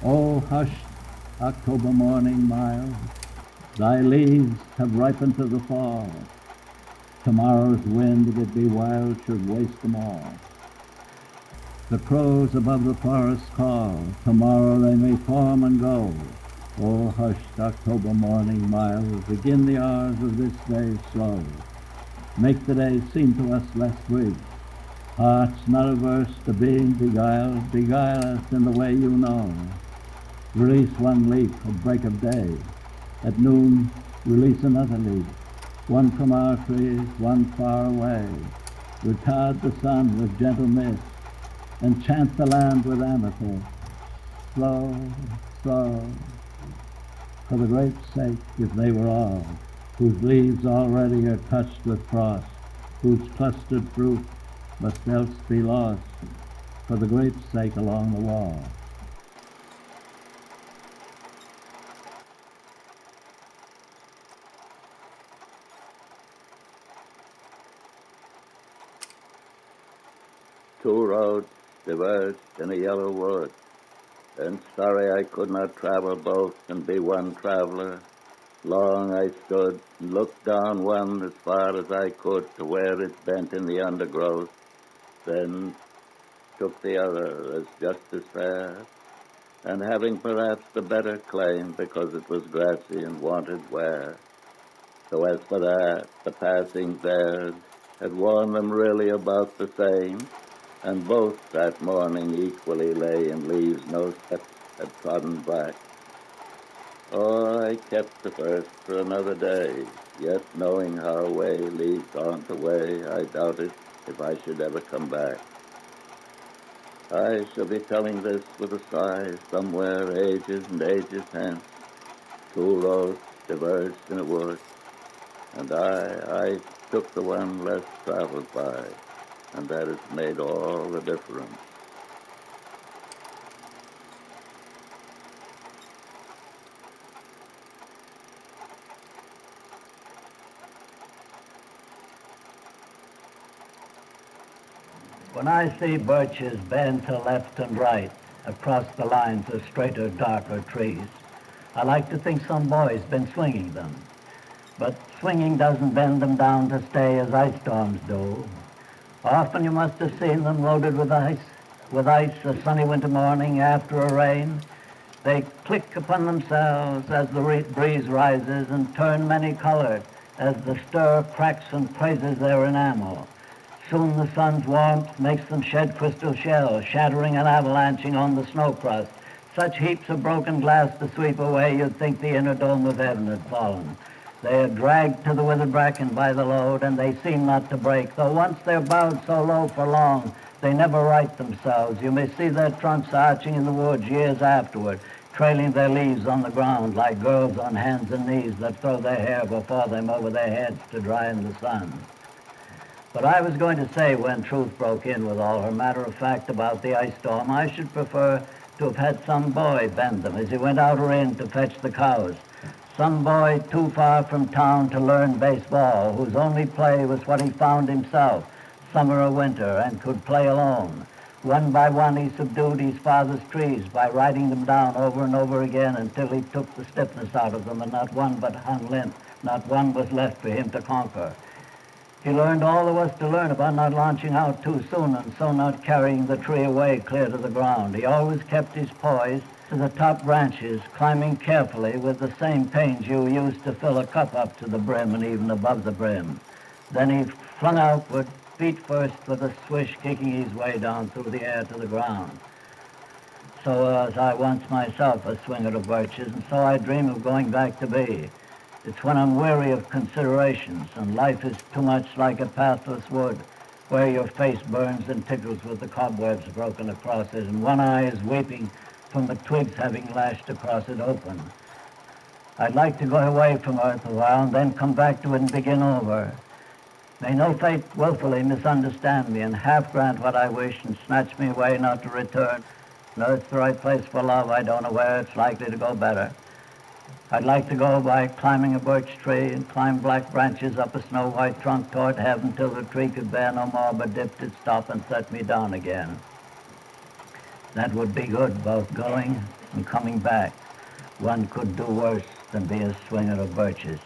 O hushed October morning mild, thy leaves have ripened to the fall. Tomorrow's wind, if it be wild, should waste them all. The crows above the forest call, tomorrow they may form and go. O hushed October morning mild, begin the hours of this day slow. Make the day seem to us less brief. Hearts not averse to being beguiled, beguile us in the way you know. Release one leaf at break of day. At noon, release another leaf. One from our trees, one far away. Retard the sun with gentle mist. Enchant the land with amethyst. Slow, slow, for the grape's sake, if they were all, whose leaves already are touched with frost, whose clustered fruit must else be lost, for the grape's sake along the wall. Two roads diverged in a yellow wood, and sorry I could not travel both and be one traveler. Long I stood and looked down one as far as I could to where it bent in the undergrowth, then took the other as just as fair, and having perhaps the better claim because it was grassy and wanted wear. So as for that, the passing bears had worn them really about the same, and both that morning equally lay in leaves no steps had trodden black. Oh, I kept the first for another day, yet knowing how way leads on to way, I doubted if I should ever come back. I shall be telling this with a sigh somewhere ages and ages hence. Two roads diverged in a wood, and I took the one less traveled by, and that has made all the difference. When I see birches bend to left and right across the lines of straighter, darker trees, I like to think some boy's been swinging them. But swinging doesn't bend them down to stay as ice storms do. Often you must have seen them loaded with ice a sunny winter morning after a rain. They click upon themselves as the breeze rises and turn many-colored as the stir cracks and praises their enamel. Soon the sun's warmth makes them shed crystal shells, shattering and avalanching on the snow crust. Such heaps of broken glass to sweep away, you'd think the inner dome of heaven had fallen. They are dragged to the withered bracken by the load, and they seem not to break, though once they're bowed so low for long, they never right themselves. You may see their trunks arching in the woods years afterward, trailing their leaves on the ground like girls on hands and knees that throw their hair before them over their heads to dry in the sun. But I was going to say, when truth broke in with all her matter of fact about the ice storm, I should prefer to have had some boy bend them as he went out or in to fetch the cows. Some boy too far from town to learn baseball, whose only play was what he found himself, summer or winter, and could play alone. One by one he subdued his father's trees by writing them down over and over again until he took the stiffness out of them, and not one but hung limp. Not one was left for him to conquer. He learned all there was to learn about not launching out too soon and so not carrying the tree away clear to the ground. He always kept his poise to the top branches, climbing carefully with the same pains you use to fill a cup up to the brim and even above the brim. Then he flung outward, feet first, with a swish, kicking his way down through the air to the ground. So was I once myself a swinger of birches, and so I dream of going back to be. It's when I'm weary of considerations and life is too much like a pathless wood where your face burns and tickles with the cobwebs broken across it and one eye is weeping from the twigs having lashed across it open. I'd like to go away from earth a while and then come back to it and begin over. May no fate willfully misunderstand me and half grant what I wish and snatch me away not to return. And earth's the right place for love, I don't know where it's likely to go better. I'd like to go by climbing a birch tree and climb black branches up a snow-white trunk toward heaven till the tree could bear no more but dipped its top and set me down again. That would be good, both going and coming back, one could do worse than be a swinger of birches.